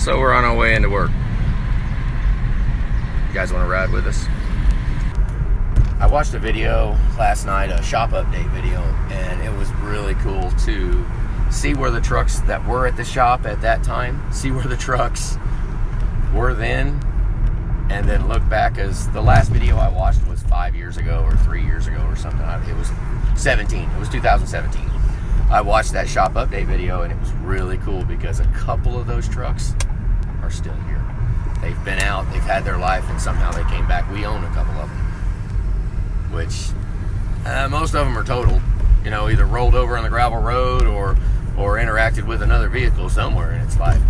So we're on our way into work. You guys want to ride with us? I watched a video last night, a shop update video, and it was really cool to see where the trucks that were at the shop at that time, see where the trucks were then, and then look back, as the last video I watched was 5 years ago or 3 years ago or something. It was 17. It was 2017. I watched that shop update video, and it was really cool because a couple of those trucks are still here. They've been out, they've had their life, and somehow they came back. We own a couple of them, which most of them are totaled. You know, either rolled over on the gravel road or interacted with another vehicle somewhere in its life.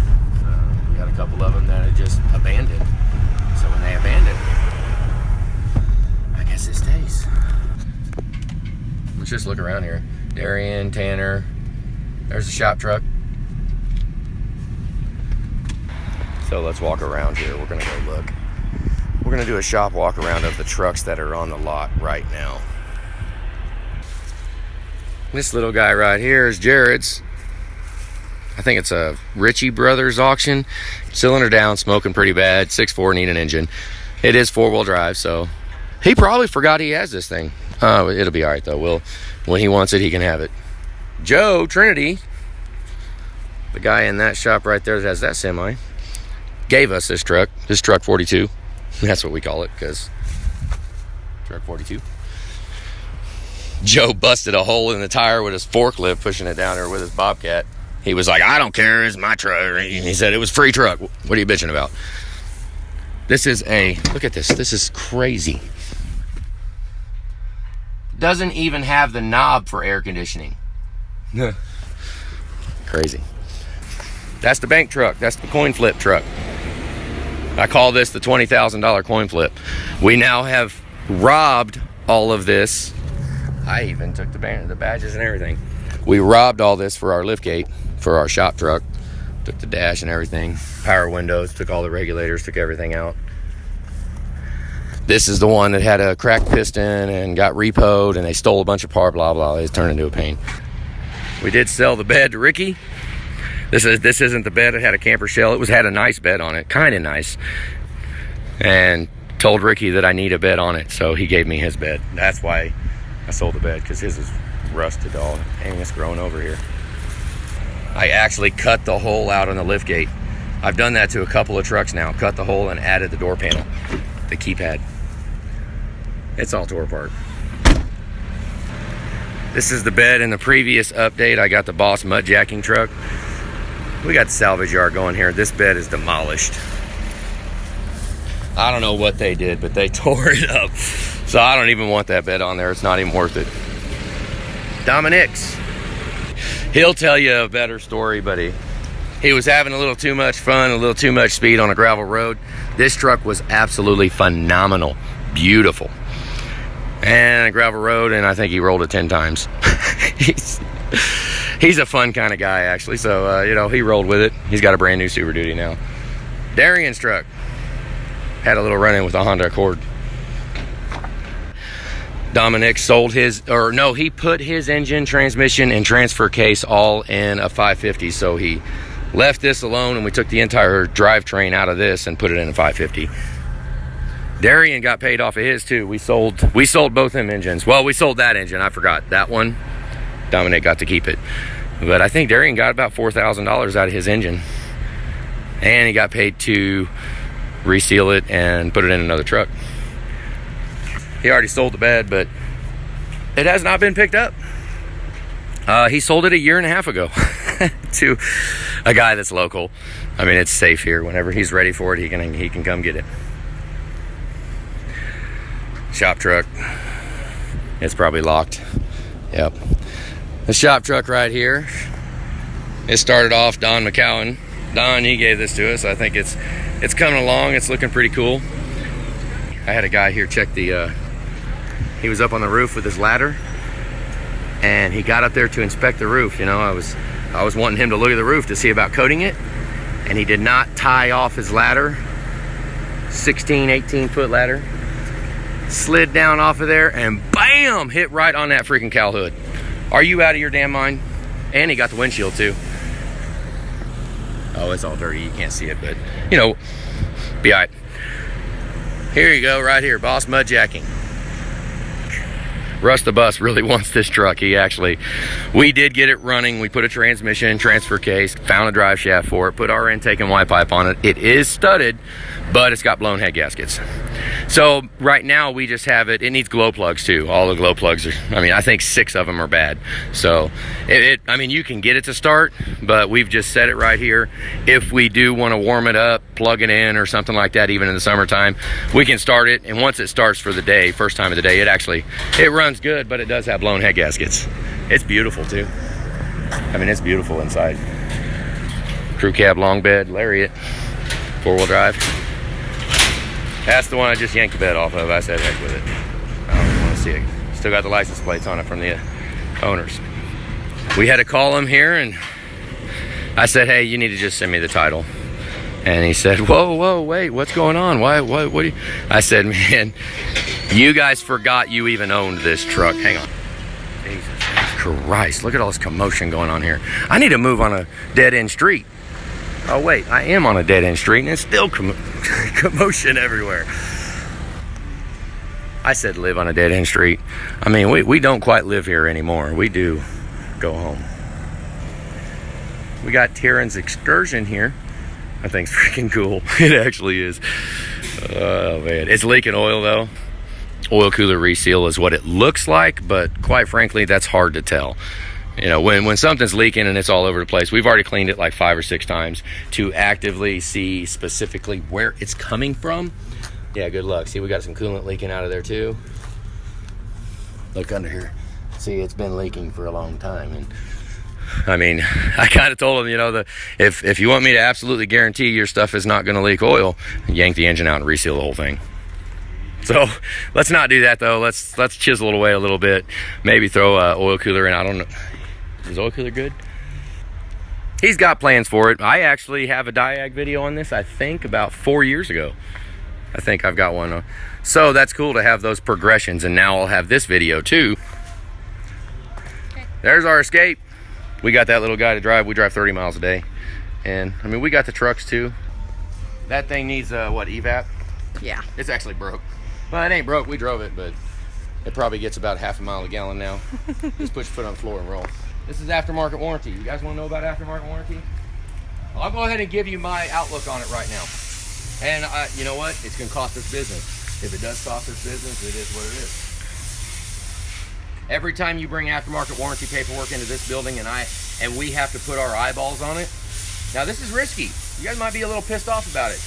We got a couple of them that are just abandoned. So when they abandon, I guess it stays. Let's just look around here. Darian, Tanner, there's the shop truck. So let's walk around here. We're gonna go look. We're gonna do a shop walk around of the trucks that are on the lot right now. This little guy right here is Jared's. I think it's a Ritchie Brothers auction. Cylinder down, smoking pretty bad. 6.4, need an engine. It is 4-wheel drive, so he probably forgot he has this thing. It'll be all right though. When he wants it, he can have it. Joe Trinity, the guy in that shop right there that has that semi, gave us this truck 42. That's what we call it, because truck 42. Joe busted a hole in the tire with his forklift, pushing it down there with his Bobcat. He was like, I don't care, it's my truck. He said it was free truck. What are you bitching about? This is look at this. This is crazy. Doesn't even have the knob for air conditioning. Crazy. That's the bank truck. That's the coin flip truck. I call this the $20,000 coin flip. We now have robbed all of this. I even took the badges and everything. We robbed all this for our liftgate, for our shop truck. Took the dash and everything. Power windows, took all the regulators, took everything out. This is the one that had a cracked piston and got repoed, and they stole a bunch of parts, blah, blah. It's turned into a pain. We did sell the bed to Ricky. This isn't the bed. It had a camper shell. It had a nice bed on it, kind of nice. And told Ricky that I need a bed on it, so he gave me his bed. That's why I sold the bed, because his is rusted all. Dang, it's growing over here. I actually cut the hole out on the liftgate. I've done that to a couple of trucks now. Cut the hole and added the door panel, the keypad. It's all tore apart. This is the bed in the previous update. I got the Boss mud jacking truck. We got the salvage yard going here. This bed is demolished. I don't know what they did, but they tore it up. So I don't even want that bed on there. It's not even worth it. Dominic's. He'll tell you a better story, but he was having a little too much fun, a little too much speed on a gravel road. This truck was absolutely phenomenal. Beautiful. And a gravel road, and I think he rolled it 10 times. He's a fun kind of guy, actually. So, he rolled with it. He's got a brand new Super Duty now. Darian's truck had a little run-in with a Honda Accord. Dominic sold he put his engine, transmission, and transfer case all in a 550. So he left this alone, and we took the entire drivetrain out of this and put it in a 550. Darian got paid off of his too. We sold both them engines. Well, we sold that engine. I forgot that one. Dominic got to keep it. But I think Darian got about $4,000 out of his engine. And he got paid to reseal it and put it in another truck. He already sold the bed, but it has not been picked up. He sold it 1.5 years ago to a guy that's local. I mean, it's safe here. Whenever he's ready for it, he can come get it. Shop truck. It's probably locked. Yep. The shop truck right here. It started off Don McCowan. Don, he gave this to us. I think it's coming along. It's looking pretty cool. I had a guy here check he was up on the roof with his ladder, and he got up there to inspect the roof. I was wanting him to look at the roof to see about coating it, and he did not tie off his ladder. 16, 18-foot ladder. Slid down off of there and bam, hit right on that freaking cowl hood. Are you out of your damn mind? And he got the windshield too. Oh, it's all dirty. You can't see it, but, you know, be all right. Here you go, right here, Boss Mud Jacking. Russ the Bus really wants this truck. We did get it running. We put a transmission, transfer case, found a drive shaft for it, put our intake and Y pipe on it. It is studded, but it's got blown head gaskets. So right now we just have it. It needs glow plugs too. All the glow plugs are, I think 6 of them are bad. So you can get it to start, but we've just set it right here. If we do want to warm it up, plug it in or something like that, even in the summertime, we can start it. And once it starts for the day, first time of the day, it runs good, but it does have blown head gaskets. It's beautiful too. It's beautiful inside. Crew cab, long bed, lariat, 4-wheel drive. That's the one I just yanked the bed off of. I said heck with it. I don't want to see it. Still got the license plates on it from the owners. We had to call him here, and I said, hey, you need to just send me the title. And he said, whoa, wait, what's going on? What do you... I said, man, you guys forgot you even owned this truck. Hang on. Jesus Christ, look at all this commotion going on here. I need to move on a dead-end street. Oh, wait, I am on a dead-end street, and it's still commotion everywhere. I said live on a dead-end street. We don't quite live here anymore. We do go home. We got Terran's Excursion here. I think it's freaking cool. It actually is. Oh, man. It's leaking oil, though. Oil cooler reseal is what it looks like, but quite frankly, that's hard to tell. When something's leaking and it's all over the place, we've already cleaned it like 5 or 6 times to actively see specifically where it's coming from. Yeah, good luck. See, we got some coolant leaking out of there too. Look under here. See, it's been leaking for a long time. And I kind of told him, if you want me to absolutely guarantee your stuff is not going to leak oil, yank the engine out and reseal the whole thing. So let's not do that though. Let's chisel it away a little bit. Maybe throw a oil cooler in. I don't know. Is oil cooler good? He's got plans for it. I actually have a diag video on this, I think about 4 years ago. I think I've got one. So that's cool to have those progressions, and now I'll have this video too. Okay. There's our Escape. We got that little guy to drive. We drive 30 miles a day. And we got the trucks too. That thing needs evap? Yeah. It's actually broke. Well, it ain't broke. We drove it, but it probably gets about half a mile a gallon now. Just put your foot on the floor and roll. This is aftermarket warranty. You guys want to know about aftermarket warranty? I'll go ahead and give you my outlook on it right now. And you know what? It's going to cost us business. If it does cost us business, it is what it is. Every time you bring aftermarket warranty paperwork into this building and we have to put our eyeballs on it. Now, this is risky. You guys might be a little pissed off about it.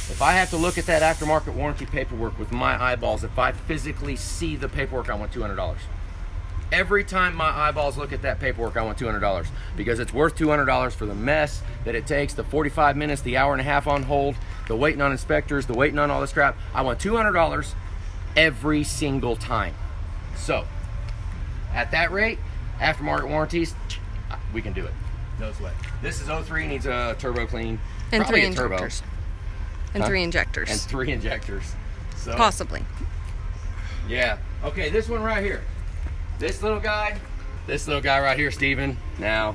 If I have to look at that aftermarket warranty paperwork with my eyeballs, if I physically see the paperwork, I want $200. Every time my eyeballs look at that paperwork, I want $200 because it's worth $200 for the mess that it takes, the 45 minutes, the hour and a half on hold, the waiting on inspectors, the waiting on all this crap. I want $200 every single time. So, at that rate, aftermarket warranties, we can do it. No sweat. This is 03, needs a turbo clean. And probably 3 injectors. And 3 injectors. And 3 injectors. So, possibly. Yeah. Okay, this one right here. This little guy right here, Steven. Now,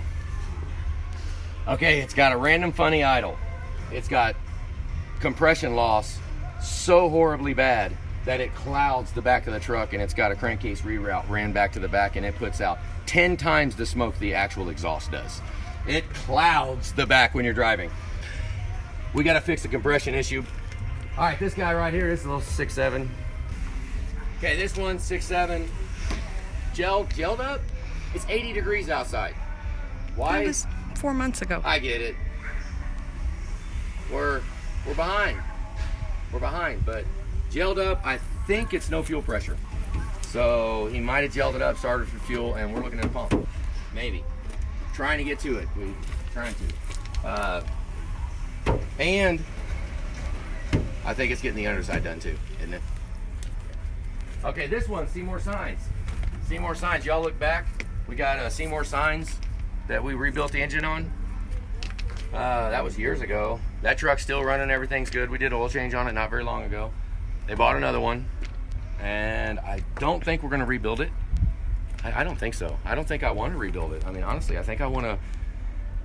okay, it's got a random funny idle. It's got compression loss so horribly bad that it clouds the back of the truck, and it's got a crankcase reroute ran back to the back, and it puts out 10 times the smoke the actual exhaust does. It clouds the back when you're driving. We got to fix the compression issue. All right, this guy right here, this is a little 6.7. Okay, this one's 6.7. Gelled up. It's 80 degrees outside. Why? That was 4 months ago. I get it. We're behind. We're behind, but gelled up, I think it's no fuel pressure. So he might have gelled it up, started for fuel, and we're looking at a pump. Maybe. Trying to get to it. We're trying to. And I think it's getting the underside done too, isn't it? Okay, this one, Seymour Signs. Seymour Signs, y'all look back. We got Seymour Signs that we rebuilt the engine on. That was years ago. That truck's still running, everything's good. We did oil change on it not very long ago. They bought another one, and I don't think we're gonna rebuild it. I don't think so. I don't think I want to rebuild it. I mean, honestly, I think I want to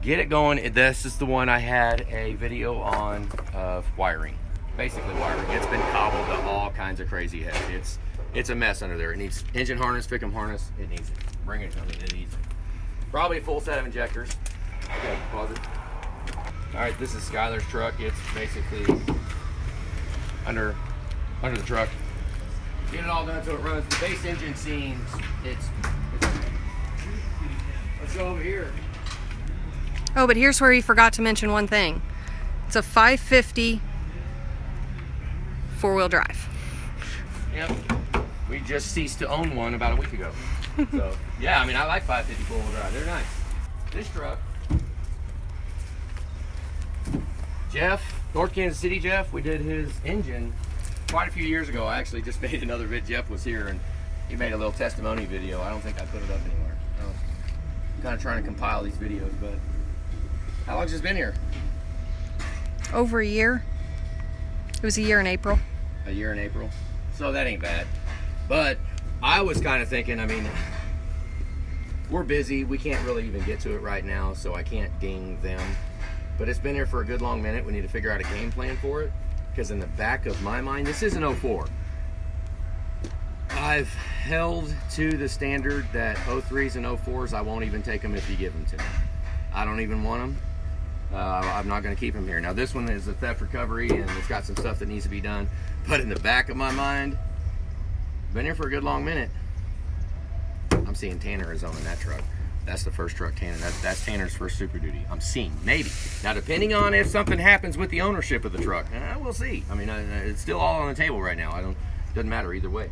get it going. This is the one I had a video on of wiring, basically wiring. It's been cobbled to all kinds of crazy heads. It's a mess under there. It needs engine harness, Fickham harness. It needs it. Bring it. I mean, it needs it. Probably a full set of injectors. Okay, pause it. All right, this is Skylar's truck. It's basically under the truck. Get it all done so it runs. The base engine seems it's okay. Let's go over here. Oh, but here's where he forgot to mention one thing. It's a 550 four-wheel drive. Yep. We just ceased to own one about a week ago. So, yeah, I mean, I like 550 four-wheel drive. They're nice. This truck, Jeff, North Kansas City Jeff, we did his engine quite a few years ago. I actually just made another vid. Jeff was here, and he made a little testimony video. I don't think I put it up anywhere. I'm kind of trying to compile these videos, but how long has this been here? Over a year. It was a year in April. A year in April. So that ain't bad. But I was kind of thinking, I mean, we're busy. We can't really even get to it right now, so I can't ding them. But it's been here for a good long minute. We need to figure out a game plan for it. Because in the back of my mind, this is an 04. I've held to the standard that 03s and 04s, I won't even take them if you give them to me. I don't even want them. I'm not going to keep them here. Now this one is a theft recovery and it's got some stuff that needs to be done. But in the back of my mind, been here for a good long minute. I'm seeing Tanner is owning that truck. That's the first truck Tanner. That's Tanner's first Super Duty. I'm seeing, maybe. Now depending on if something happens with the ownership of the truck, we'll see. I mean, it's still all on the table right now. Doesn't matter either way.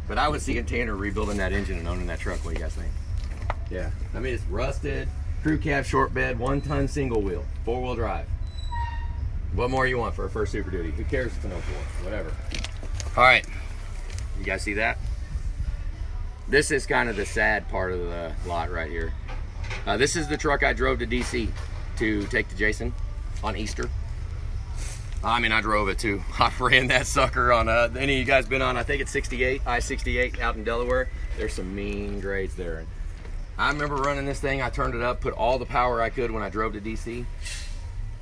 But I was seeing Tanner rebuilding that engine and owning that truck. What do you guys think? Yeah, I mean, it's rusted. Crew cab, short bed, 1-ton single wheel, 4-wheel drive. What more you want for a first Super Duty? Who cares if it's an 04? Whatever. All right, you guys see that? This is kind of the sad part of the lot right here. This is the truck I drove to DC to take to Jason on Easter. I mean, I drove it too. I ran that sucker on, any of you guys been on, I think it's 68, I-68 out in Delaware. There's some mean grades there. I remember running this thing, I turned it up, put all the power I could when I drove to DC,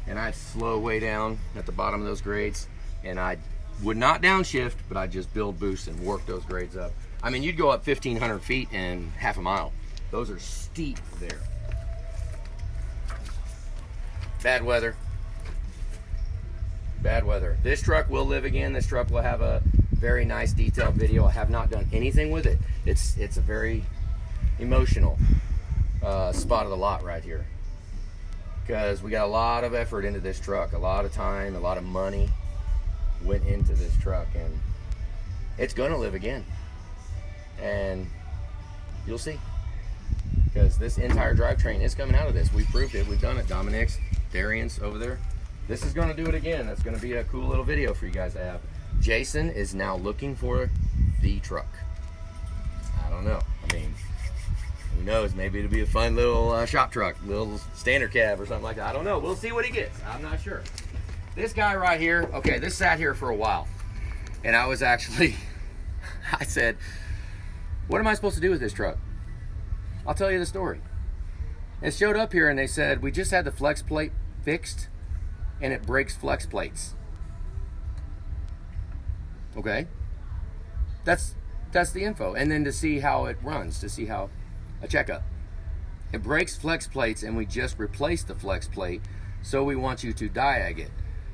and I'd slow way down at the bottom of those grades, and I would not downshift, but I'd just build boost and work those grades up. I mean, you'd go up 1,500 feet in half a mile. Those are steep there. Bad weather. Bad weather. This truck will live again. This truck will have a very nice detailed video. I have not done anything with it. It's a very emotional spot of the lot right here, because we got a lot of effort into this truck, a lot of time, a lot of money went into this truck, and it's gonna live again, and you'll see, because this entire drivetrain is coming out of this. We proved it. We've done it. Dominic's, Darian's over there. This is gonna do it again. That's gonna be a cool little video for you guys to have. Jason is now looking for the truck. I don't know. I mean, who knows? Maybe it'll be a fun little shop truck, little standard cab or something like that. I don't know. We'll see what he gets. I'm not sure. This guy right here, okay, this sat here for a while. And I was actually, I said, what am I supposed to do with this truck? I'll tell you the story. It showed up here and they said, we just had the flex plate fixed and it breaks flex plates. Okay. That's the info. And then to see how it runs, to see how, a checkup. It breaks flex plates and we just replaced the flex plate, so we want you to diag it.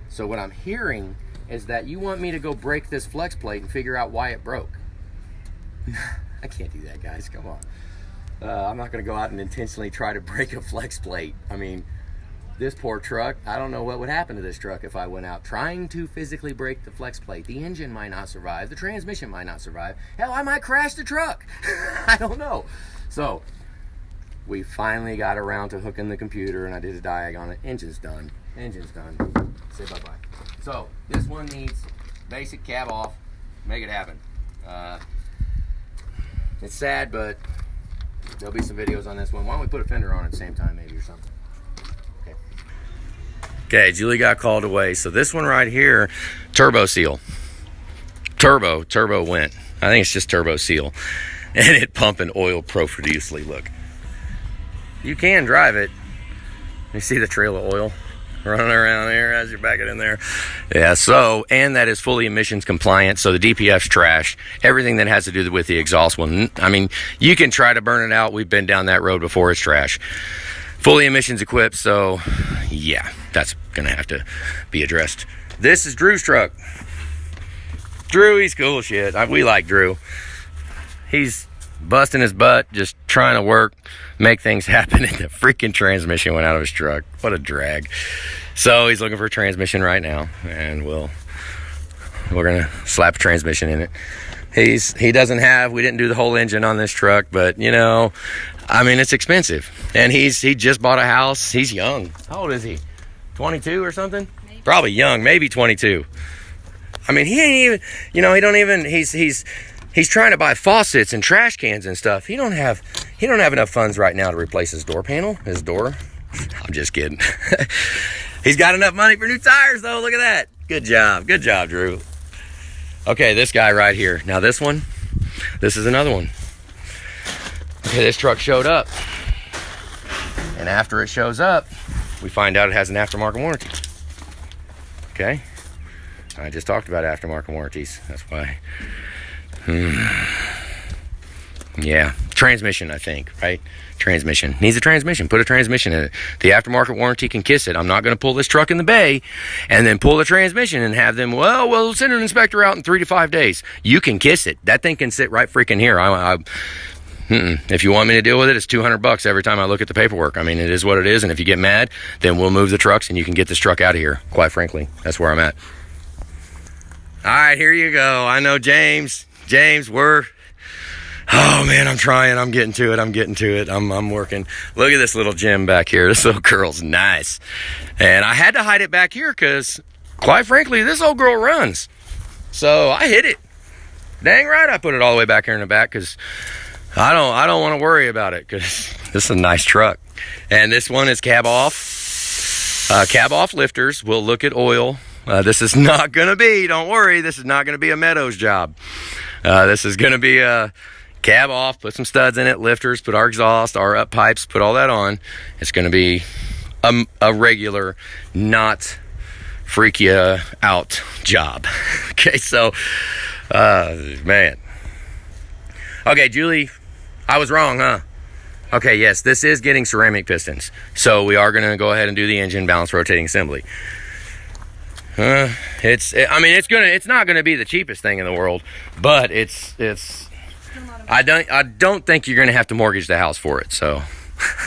So what I'm hearing is that you want me to go break this flex plate and figure out why it broke. I can't do that, guys, come on. I'm not gonna go out and intentionally try to break a flex plate. I mean, this poor truck, I don't know what would happen to this truck if I went out trying to physically break the flex plate. The engine might not survive, the transmission might not survive. Hell, I might crash the truck. I don't know. So, we finally got around to hooking the computer and I did a diag on it. Engine's done. Engine's done. Say bye-bye. So, this one needs basic cab off. Make it happen. It's sad, but there'll be some videos on this one. Why don't we put a fender on at the same time maybe or something? Okay. Okay, Julie got called away. So this one right here, turbo seal. Turbo went. I think it's just turbo seal. And it pumping oil profusely. Look, you can drive it, You see the trail of oil running around there as you're backing in there? Yeah, so, and that is fully emissions compliant, so the DPF's trash. Everything that has to do with the exhaust will, I mean, you can try to burn it out. We've been down that road before. It's trash. Fully emissions equipped, so yeah, that's gonna have to be addressed. This is Drew's truck. Drew, he's cool shit. We like Drew. He's busting his butt, just trying to work, make things happen, and the freaking transmission went out of his truck. What a drag. So he's looking for a transmission right now, and we're gonna slap a transmission in it. We didn't do the whole engine on this truck, but you know, I mean, it's expensive. And he just bought a house. He's young. How old is he? 22 or something? Maybe. Probably young, maybe 22. I mean, he ain't even, you know, he's trying to buy faucets and trash cans and stuff. He don't have enough funds right now to replace his door panel, his door. I'm just kidding. He's got enough money for new tires though. Look at that. Good job, Drew. Okay, this guy right here. Now this is another one. Okay, this truck showed up. And after it shows up, we find out it has an aftermarket warranty. Okay? I just talked about aftermarket warranties. That's why. Yeah, transmission, I think, right? Transmission. Needs a transmission. Put a transmission in it. The aftermarket warranty can kiss it. I'm not going to pull this truck in the bay and then pull the transmission and have them, well, we'll send an inspector out in 3 to 5 days. You can kiss it. That thing can sit right freaking here. If you want me to deal with it, it's $200 every time I look at the paperwork. I mean, it is what it is, and if you get mad, then we'll move the trucks and you can get this truck out of here. Quite frankly, that's where I'm at. All right, here you go. I know James, oh man, I'm trying. I'm getting to it. I'm working. Look at this little gem back here. This little girl's nice. And I had to hide it back here because, quite frankly, this old girl runs. So I hid it. Dang right, I put it all the way back here in the back because I don't want to worry about it because this is a nice truck. And this one is cab off. Cab off lifters will look at oil. This is not going to be, don't worry, this is not going to be a Meadows job. This is going to be a cab off, put some studs in it, lifters, put our exhaust, our up pipes, put all that on. It's going to be a regular, not freak you out job. Okay, so, man. Okay, Julie, I was wrong, huh? Okay, yes, this is getting ceramic pistons. So we are going to go ahead and do the engine balance rotating assembly. It's not going to be the cheapest thing in the world, but I don't think you're going to have to mortgage the house for it. So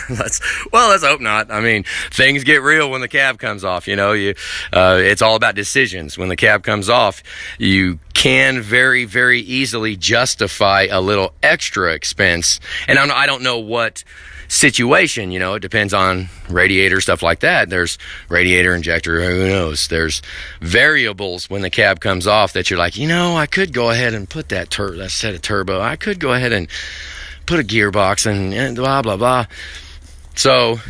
let's hope not. I mean, things get real when the cab comes off, you know, it's all about decisions. When the cab comes off, you can very, very easily justify a little extra expense. And I don't know what situation, you know, it depends on radiator, stuff like that. There's radiator injector, who knows. There's variables when the cab comes off that you're like, you know, I could go ahead and put that set of turbo. I could go ahead and put a gearbox and blah blah blah. So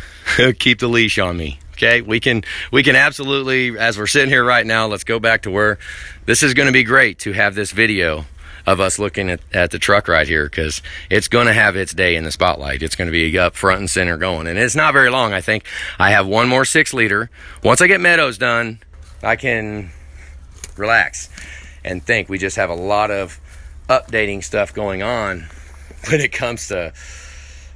keep the leash on me. Okay, we can absolutely, as we're sitting here right now, let's go back to where this is going to be great to have this video of us looking at the truck right here, because it's going to have its day in the spotlight. It's going to be up front and center going, and it's not very long. I think I have one more 6-liter. Once I get Meadows done, I can relax and think. We just have a lot of updating stuff going on when it comes to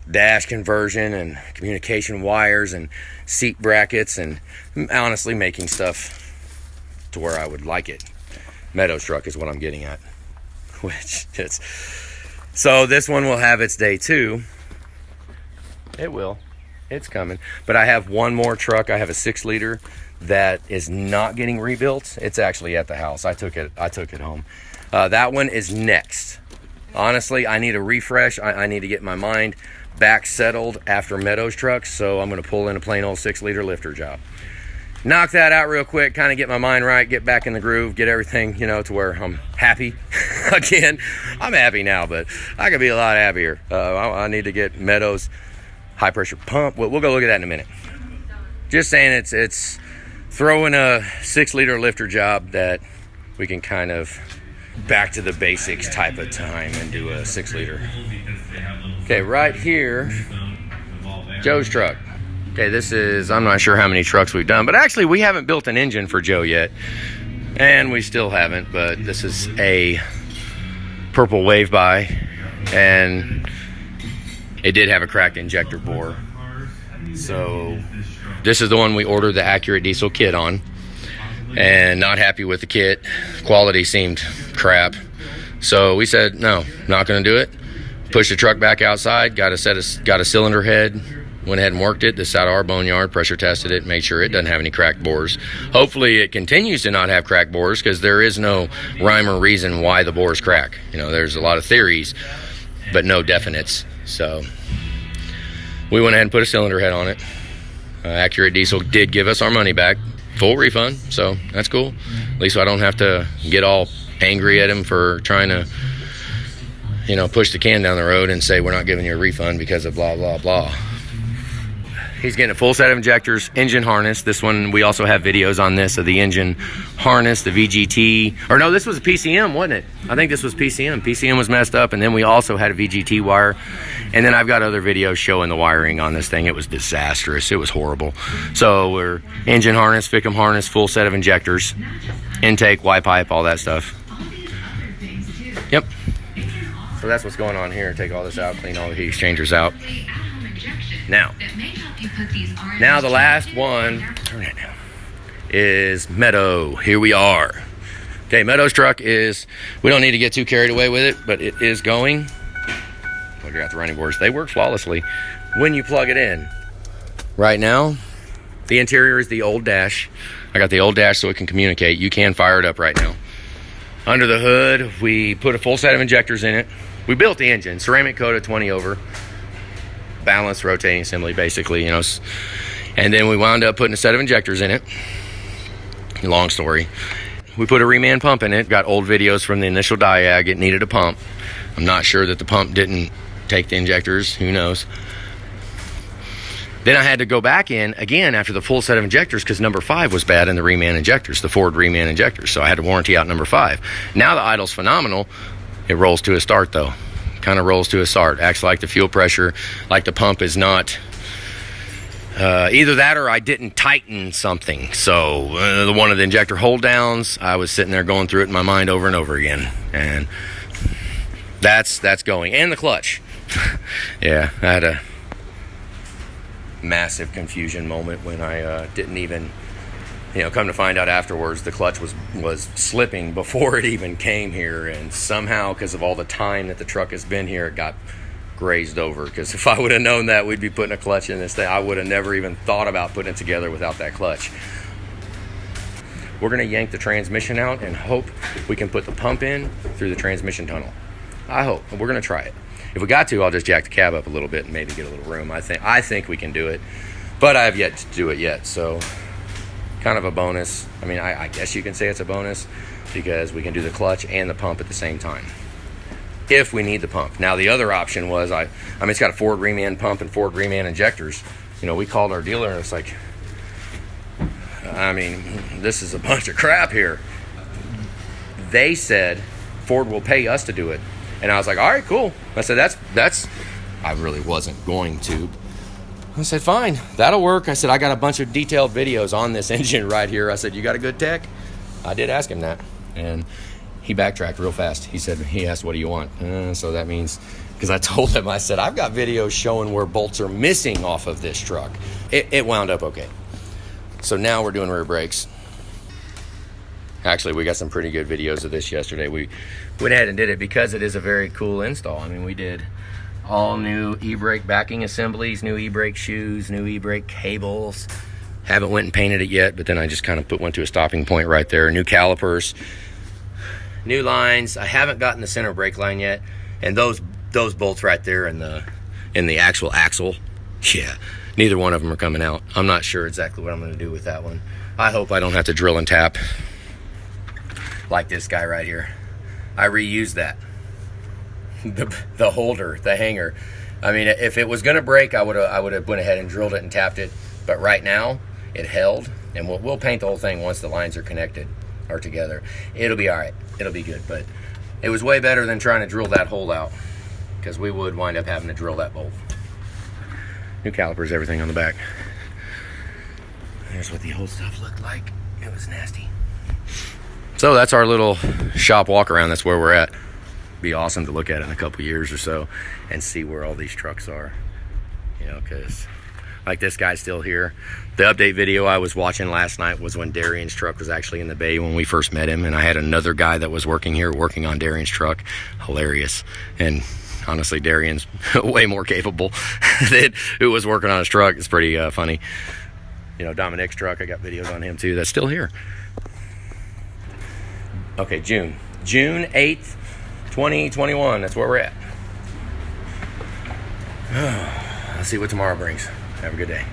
dash conversion and communication wires and seat brackets, and honestly making stuff to where I would like it. Meadows truck is what I'm getting at. So this one will have its day too. It will. It's coming. But I have one more truck. I have a 6-liter that is not getting rebuilt. It's actually at the house. I took it home. That one is next. Honestly, I need a refresh. I need to get my mind back settled after Meadows trucks. So I'm going to pull in a plain old 6-liter lifter job. Knock that out real quick, kind of get my mind right, get back in the groove, get everything, you know, to where I'm happy again. I'm happy now, but I could be a lot happier. I need to get Meadows high pressure pump. We'll go look at that in a minute. Just saying, it's throwing a 6-liter lifter job that we can kind of back to the basics type of time and do a 6-liter. Okay, right here, Joe's truck. Okay, this is, I'm not sure how many trucks we've done, but actually we haven't built an engine for Joe yet. And we still haven't, but this is a purple wave by, and it did have a cracked injector bore. So this is the one we ordered the Accurate Diesel kit on, and not happy with the kit. Quality seemed crap. So we said, no, not gonna do it. Pushed the truck back outside, got a cylinder head, went ahead and worked it. This is out of our boneyard, pressure tested it, made sure it doesn't have any cracked bores. Hopefully it continues to not have cracked bores, because there is no rhyme or reason why the bores crack. You know, there's a lot of theories, but no definites. So we went ahead and put a cylinder head on it. Accurate Diesel did give us our money back, full refund, so that's cool. At least I don't have to get all angry at him for trying to, you know, push the can down the road and say we're not giving you a refund because of blah, blah, blah. He's getting a full set of injectors, engine harness. This one, we also have videos on this of the engine harness, the VGT. Or no, this was a PCM, wasn't it? I think this was PCM. PCM was messed up, and then we also had a VGT wire. And then I've got other videos showing the wiring on this thing. It was disastrous. It was horrible. So we're engine harness, Fickum harness, full set of injectors, intake, Y pipe, all that stuff. Yep. So that's what's going on here. Take all this out, clean all the heat exchangers out. Now the last one, turn it down, is Meadow. Here we are. Okay, Meadow's truck is, we don't need to get too carried away with it, but it is going. Look at the running boards. They work flawlessly when you plug it in. Right now, the interior is the old dash. I got the old dash so it can communicate. You can fire it up right now. Under the hood, we put a full set of injectors in it. We built the engine, ceramic coated 20 over. Balanced rotating assembly, basically, you know. And then we wound up putting a set of injectors in it. Long story. We put a reman pump in it. Got old videos from the initial diag. It needed a pump. I'm not sure that the pump didn't take the injectors. Who knows? Then I had to go back in again after the full set of injectors because number 5 was bad in the reman injectors, the Ford reman injectors. So I had to warranty out number 5. Now the idle's phenomenal. It rolls to a start though. Kind of rolls to a start. Acts like the fuel pressure, like the pump is not either that or I didn't tighten something. So one of the injector hold downs, I was sitting there going through it in my mind over and over again, and that's going. And the clutch. Yeah, I had a massive confusion moment when I didn't even, you know, come to find out afterwards the clutch was slipping before it even came here, and somehow because of all the time that the truck has been here, it got grazed over. Because if I would have known that we'd be putting a clutch in this thing, I would have never even thought about putting it together without that clutch. We're going to yank the transmission out and hope we can put the pump in through the transmission tunnel. I hope. We're going to try it. If we got to, I'll just jack the cab up a little bit and maybe get a little room. I think we can do it, but I have yet to do it yet, so kind of a bonus. I mean, I guess you can say it's a bonus because we can do the clutch and the pump at the same time if we need the pump. Now the other option was I mean it's got a Ford reman pump and Ford reman injectors. You know, we called our dealer and it's like, I mean, this is a bunch of crap here. They said Ford will pay us to do it, and I was like, all right, cool. I said that's I really wasn't going to. I said, fine, that'll work. I said, I got a bunch of detailed videos on this engine right here. I said, you got a good tech? I did ask him that. And he backtracked real fast. He asked, what do you want? So that means, because I told him, I said, I've got videos showing where bolts are missing off of this truck. It wound up okay. So now we're doing rear brakes. Actually, we got some pretty good videos of this yesterday. We went ahead and did it because it is a very cool install. I mean, we did all new e-brake backing assemblies, new e-brake shoes, new e-brake cables. Haven't went and painted it yet, but then I just kind of went to a stopping point right there. New calipers, new lines. I haven't gotten the center brake line yet, and those bolts right there in the actual axle, yeah, neither one of them are coming out. I'm not sure exactly what I'm going to do with that one. I hope I don't have to drill and tap like this guy right here. I reused that. The holder, the hanger. I mean, if it was going to break, I would have went ahead and drilled it and tapped it. But right now, it held, and we'll paint the whole thing once the lines are connected or together. It'll be all right. It'll be good. But it was way better than trying to drill that hole out, because we would wind up having to drill that bolt. New calipers, everything on the back. There's what the old stuff looked like. It was nasty. So that's our little shop walk around. That's where we're at. Be awesome to look at in a couple years or so and see where all these trucks are. You know, because like this guy's still here. The update video I was watching last night was when Darian's truck was actually in the bay when we first met him, and I had another guy that was working here working on Darian's truck. Hilarious. And honestly, Darian's way more capable than who was working on his truck. It's pretty funny. You know, Dominic's truck, I got videos on him too. That's still here. Okay, June 8th, 2021. That's where we're at. Let's see what tomorrow brings. Have a good day.